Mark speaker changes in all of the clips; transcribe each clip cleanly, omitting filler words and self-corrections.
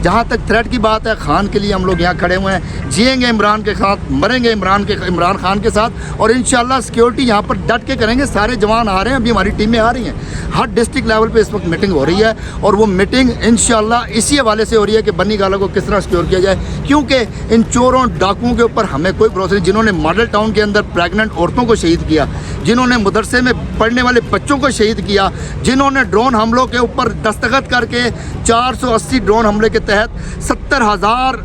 Speaker 1: जहाँ तक थ्रेट की बात है, खान के लिए हम लोग यहाँ खड़े हुए हैं, जिएंगे इमरान के साथ, मरेंगे इमरान खान के साथ, और इंशाल्लाह सिक्योरिटी यहाँ पर डट के करेंगे। सारे जवान आ रहे हैं, अभी हमारी टीमें आ रही हैं, हर डिस्ट्रिक्ट लेवल पे इस वक्त मीटिंग हो रही है, और वो मीटिंग इंशाल्लाह इसी हवाले से हो रही है कि बन्नी गाला को किस तरह सिक्योर किया जाए, क्योंकि इन चोरों डाकुओं के ऊपर हमें कोई भरोसा नहीं, जिन्होंने मॉडल टाउन के अंदर प्रेग्नेंट औरतों को शहीद किया, जिन्होंने मदरसे में पढ़ने वाले बच्चों को शहीद किया, जिन्होंने ड्रोन हमलों के ऊपर दस्तखत करके 480 ड्रोन हमले के तहत 70,000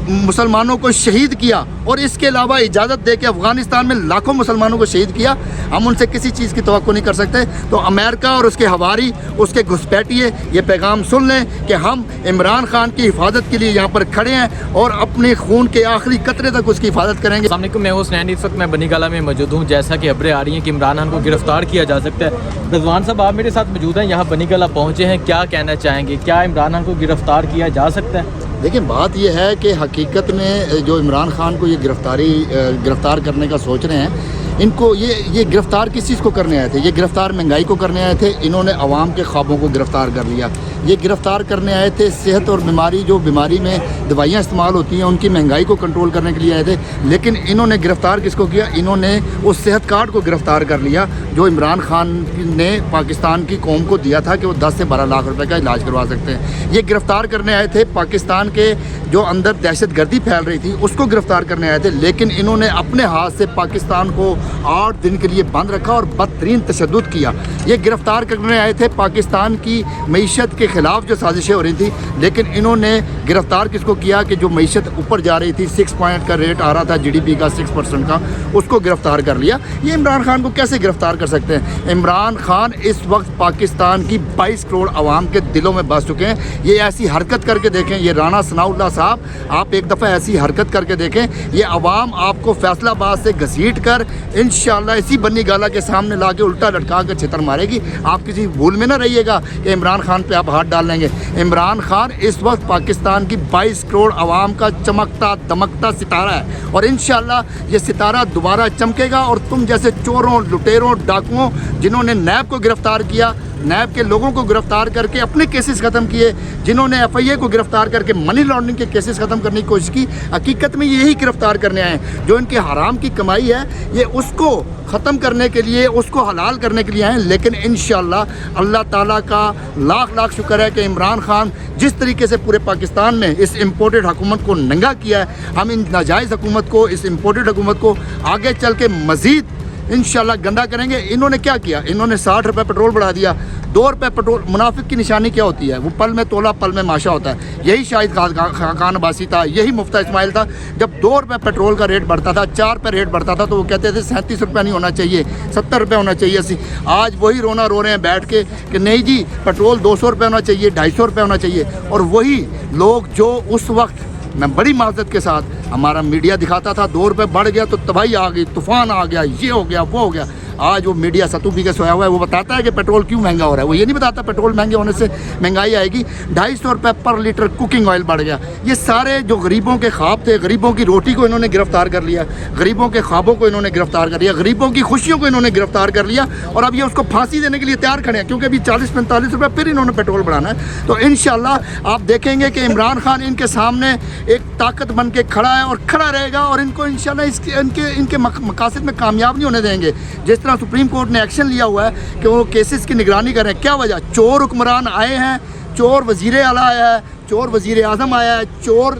Speaker 1: मुसलमानों को शहीद किया, और इसके अलावा इजाज़त दे के अफ़गानिस्तान में लाखों मुसलमानों को शहीद किया, हम उनसे किसी चीज़ की तवक्को नहीं कर सकते। तो अमेरिका और उसके हवारी, उसके घुसपैठिए ये पैगाम सुन लें कि हम इमरान खान की हिफाजत के लिए यहाँ पर खड़े हैं और अपने खून के आखिरी कतरे तक उसकी हिफाजत करेंगे।
Speaker 2: अस्सलाम वालेकुम, मैं हुसनैन, इस वक्त मैं बन्नी गाला में मौजूद हूँ। जैसा कि खबरें आ रही हैं कि इमरान खान को गिरफ्तार किया जा सकता है। रिजवान साहब आप मेरे साथ मौजूद हैं, यहाँ बन्नी गाला पहुँचे हैं, क्या कहना चाहेंगे, क्या इमरान खान को गिरफ्तार किया जा सकता है?
Speaker 1: देखिए, बात यह है कि हकीकत में जो इमरान खान को ये गिरफ़्तार करने का सोच रहे हैं, इनको ये गिरफ़्तार किस चीज़ को करने आए थे? ये गिरफ़्तार महंगाई को करने आए थे। इन्होंने अवाम के ख्वाबों को गिरफ़्तार कर लिया। ये गिरफ़्तार करने आए थे सेहत और बीमारी, जो बीमारी में दवाइयाँ इस्तेमाल होती हैं, उनकी महंगाई को कंट्रोल करने के लिए आए थे। लेकिन इन्होंने गिरफ़्तार किसको किया? इन्होंने उस सेहत कार्ड को गिरफ़्तार कर लिया जो इमरान खान ने पाकिस्तान की कौम को दिया था कि वो 10 से 12 लाख रुपए का इलाज करवा सकते हैं। ये गिरफ़्तार करने आए थे पाकिस्तान के जो अंदर दहशतगर्दी फैल रही थी उसको गिरफ़्तार करने आए थे, लेकिन इन्होंने अपने हाथ से पाकिस्तान को 8 दिन के लिए बंद रखा और बदतरीन तशद्दुद किया। ये गिरफ़्तार करने आए थे पाकिस्तान की मईशत के ख़िलाफ़ जो साजिशें हो रही थी, लेकिन इन्होंने गिरफ़्तार किसको किया कि जो मईशत ऊपर जा रही थी, 6 पॉइंट का रेट आ रहा था GDP का 6% का, उसको गिरफ़्तार कर लिया। ये इमरान खान को कैसे गिरफ़्तार कर सकते हैं? इमरान खान इस वक्त पाकिस्तान की 22 करोड़ आवाम के दिलों में बस चुके हैं। ये ऐसी हरकत करके देखें, ये राना सनाउल्लाह साहब, आप एक दफ़ा ऐसी हरकत करके देखें, ये अवाम आपको फैसलाबाद से घसीट कर इंशाअल्लाह इसी बन्नी गाला के सामने ला के उल्टा लटका कर छितर मारेगी। आप किसी भूल में ना रहिएगा कि इमरान खान पे आप हाथ डाल लेंगे। इमरान खान इस वक्त पाकिस्तान की 22 करोड़ आवाम का चमकता दमकता सितारा है, और इंशाअल्लाह ये सितारा दोबारा चमकेगा, और तुम जैसे चोरों, लुटेरों, डाकुओं जिन्होंने नैब को गिरफ़्तार किया, नैब के लोगों को गिरफ़्तार करके अपने केसेस ख़त्म किए, जिन्होंने FIA को गिरफ़्तार करके मनी लॉन्ड्रिंग के केसेस ख़त्म करने की कोशिश की, हकीकत में यही गिरफ़्तार करने आए हैं। जो इनके हराम की कमाई है, ये उसको ख़त्म करने के लिए, उसको हलाल करने के लिए आए हैं। लेकिन इंशाअल्लाह अल्लाह ताला का लाख लाख शुक्र है कि इमरान खान जिस तरीके से पूरे पाकिस्तान में इस इम्पोर्टेड हुकूमत को नंगा किया है, हम इन नाजायज़ हुकूमत को, इस इम्पोर्टेड हुकूमत को आगे चल के मज़ीद इंशाल्लाह गंदा करेंगे। इन्होंने क्या किया? इन्होंने 60 रुपये पेट्रोल बढ़ा दिया। 2 रुपये पेट्रोल, मुनाफिक की निशानी क्या होती है? वो पल में तोला पल में माशा होता है। यही शाहिद खान अब्बासी था, यही मुफ्ता इस्माइल था। जब 2 रुपये पेट्रोल का रेट बढ़ता था, 4 रुपये रेट बढ़ता था, तो वो कहते थे 37 रुपये नहीं होना चाहिए, 70 रुपये होना चाहिए। आज वही रोना रो रहे हैं बैठ के कि नहीं जी, पेट्रोल 200 रुपये होना चाहिए, 250 रुपये होना चाहिए। और वही लोग जो उस वक्त, मैं बड़ी माजरत के साथ, हमारा मीडिया दिखाता था 2 रुपये बढ़ गया तो तबाही आ गई, तूफ़ान आ गया, ये हो गया, वो हो गया। आज वो मीडिया सतू पी के सोया हुआ है, वो बताता है कि पेट्रोल क्यों महंगा हो रहा है। वो ये नहीं बताता पेट्रोल महंगे होने से महंगाई आएगी। 250 रुपये पर लीटर कुकिंग ऑयल बढ़ गया। ये सारे जो गरीबों के ख्वाब थे, गरीबों की रोटी को इन्होंने गिरफ़्तार कर लिया, गरीबों के ख्वाबों को इन्होंने गिरफ़्तार कर लिया, गरीबों की खुशियों को इन्होंने गिरफ़्तार कर लिया, और अब ये उसको फांसी देने के लिए तैयार खड़े हैं, क्योंकि अभी 40-45 रुपये फिर इन्होंने पेट्रोल बढ़ाना है। तो इंशाअल्लाह आप देखेंगे कि इमरान खान इनके सामने एक ताकत बन के खड़ा है और खड़ा रहेगा, और इनको इंशाअल्लाह इनके मकासद में कामयाब नहीं होने देंगे। जिस तरह सुप्रीम कोर्ट ने एक्शन लिया हुआ है कि वो केसेस की निगरानी करें। क्या वजह? चोर हुक्मरान आए हैं, चोर वज़ीर आला आया है, चोर वज़ीर आज़म आया है, चोर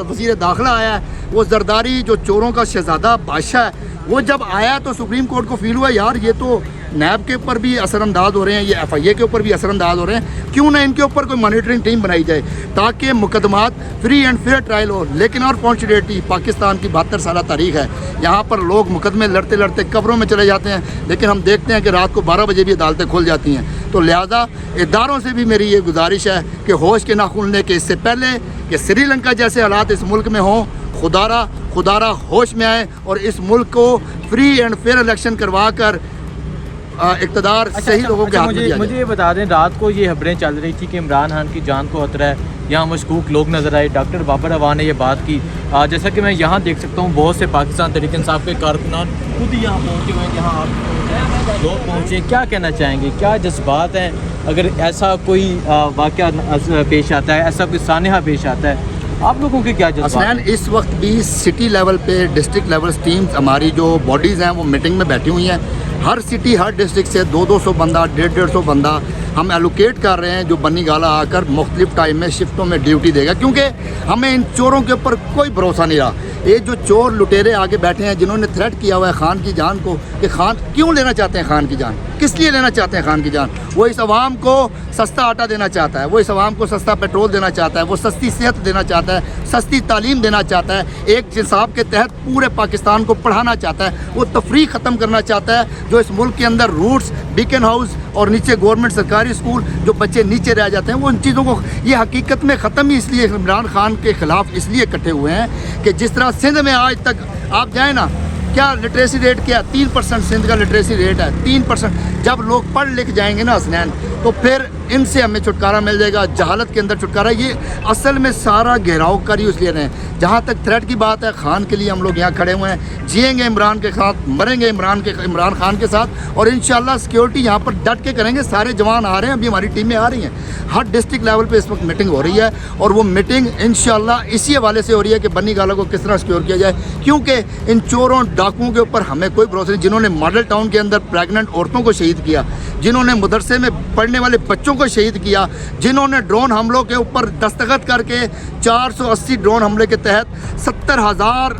Speaker 1: वज़ीर दाखिला आया है। वो जरदारी जो चोरों का शहज़ादा बादशाह है, वो जब आया तो सुप्रीम कोर्ट को फील हुआ यार ये तो नैब के ऊपर भी असरअंदाज हो रहे हैं, ये FIA के ऊपर भी असरअंदाज हो रहे हैं, क्यों ना इनके ऊपर कोई मॉनिटरिंग टीम बनाई जाए ताकि मुकदमात फ्री एंड फेयर ट्रायल हो। लेकिन और पॉन्चुरेटी पाकिस्तान की 72 साल तारीख है, यहाँ पर लोग मुकदमे लड़ते लड़ते कब्रों में चले जाते हैं, लेकिन हम देखते हैं कि रात को 12 बजे भी अदालतें खुल जाती हैं। तो लिहाजा इदारों से भी मेरी ये गुजारिश है कि होश के ना खुलने के इससे पहले कि श्रीलंका जैसे हालात इस मुल्क में हों, खुदारा होश में आए और इस मुल्क को फ्री एंड फेयर इलेक्शन करवा कर इक़्तिदार सही लोगों के हाथ में दिया जाए।
Speaker 2: मुझे ये बता दें, रात को ये खबरें चल रही थी कि इमरान खान की जान को खतरा है, यहाँ मशकूक लोग नज़र आए, डॉक्टर बाबर अवान ने ये बात की। जैसा कि मैं यहाँ देख सकता हूँ बहुत से पाकिस्तान तहरीक इंसाफ के कारकुनान खुद यहाँ पहुँचे हुए हैं, यहाँ आप लोग पहुँचे, क्या कहना चाहेंगे, क्या जज्बात हैं अगर ऐसा कोई वाक़या पेश आता है, ऐसा कोई सानहा पेश आता है, आप लोगों के क्या जज्बात
Speaker 1: हसनैन?
Speaker 2: हैं?
Speaker 1: इस वक्त भी सिटी लेवल पे, डिस्ट्रिक्ट लेवल टीम्स हमारी जो बॉडीज़ हैं वो मीटिंग में बैठी हुई हैं। हर सिटी, हर डिस्ट्रिक्ट से 200 बंदा, 150 बंदा हम एलोकेट कर रहे हैं, जो बनी गाला आकर मुख्तलिफ टाइम में शिफ्टों में ड्यूटी देगा, क्योंकि हमें इन चोरों के ऊपर कोई भरोसा नहीं रहा। ये जो चोर लुटेरे आगे बैठे हैं, जिन्होंने थ्रेट किया हुआ है खान की जान को, कि खान क्यों लेना चाहते हैं, खान की जान किस लिए लेना चाहते हैं खान की जान? वो इस आवाम को सस्ता आटा देना चाहता है, वो इस आवाम को सस्ता पेट्रोल देना चाहता है, वो सस्ती सेहत देना चाहता है, सस्ती तालीम देना चाहता है, एक निसाब के तहत पूरे पाकिस्तान को पढ़ाना चाहता है, वो तफरीक ख़त्म करना चाहता है। जो इस मुल्क के अंदर रूट्स, बीकन हाउस और नीचे गवर्नमेंट सरकारी स्कूल, जो बच्चे नीचे रह जाते हैं, वो उन चीज़ों को, ये हकीकत में ख़त्म ही इसलिए इमरान खान के ख़िलाफ़ इसलिए इकट्ठे हुए हैं कि जिस तरह सिंध में आज तक आप जाएँ ना, क्या लिटरेसी रेट क्या, 3% सिंध का लिटरेसी रेट है, 3%। जब लोग पढ़ लिख जाएंगे ना हसनैन, तो फिर इनसे हमें छुटकारा मिल जाएगा, जहालत के अंदर छुटकारा। ये असल में सारा घेराव कर ही इसलिए रहे हैं। जहाँ तक थ्रेट की बात है, खान के लिए हम लोग यहाँ खड़े हुए हैं, जिएंगे इमरान के साथ, मरेंगे इमरान खान के साथ, और इंशाल्लाह सिक्योरिटी यहाँ पर डट के करेंगे। सारे जवान आ रहे हैं, अभी हमारी टीमें आ रही हैं, हर डिस्ट्रिक्ट लेवल पे इस वक्त मीटिंग हो रही है, और वो मीटिंग इंशाल्लाह इसी हवाले से हो रही है कि बन्नी गाला को किस तरह सिक्योर किया जाए, क्योंकि इन चोरों डाकुओं के ऊपर हमें कोई भरोसा नहीं। जिन्होंने मॉडल टाउन के अंदर प्रेगनेंट औरतों को शहीद किया, जिन्होंने मदरसे में पढ़ने वाले बच्चों को शहीद किया, जिन्होंने ड्रोन हमलों के ऊपर दस्तखत करके 480 ड्रोन हमले के तहत 70,000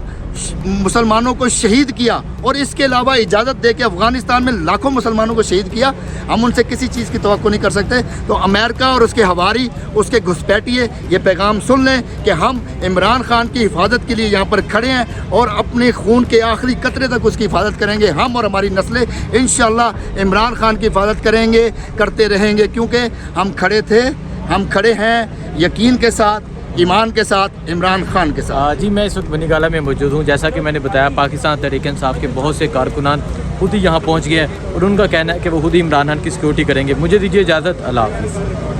Speaker 1: मुसलमानों को शहीद किया, और इसके अलावा इजाज़त दे के अफ़गानिस्तान में लाखों मुसलमानों को शहीद किया, हम उनसे किसी चीज़ की तवक्को नहीं कर सकते। तो अमेरिका और उसके हवारी, उसके घुसपैठिए ये पैगाम सुन लें कि हम इमरान खान की हिफाजत के लिए यहाँ पर खड़े हैं, और अपने खून के आखिरी कतरे तक उसकी हिफाजत करेंगे। हम और हमारी नस्लें इंशाअल्लाह इमरान खान की हिफाजत करेंगे, करते रहेंगे, क्योंकि हम खड़े थे, हम खड़े हैं यकीन के साथ, ईमान के साथ, इमरान खान के साथ।
Speaker 2: जी, मैं इस वक्त बनी गाला में मौजूद हूँ। जैसा कि मैंने बताया, पाकिस्तान तहरीक-ए-इंसाफ के बहुत से कारकुनान खुद ही यहाँ पहुँच गए हैं, और उनका कहना है कि वो खुद ही इमरान खान की सिक्योरिटी करेंगे। मुझे दीजिए इजाज़त, अल्लाह हाफ़िज़।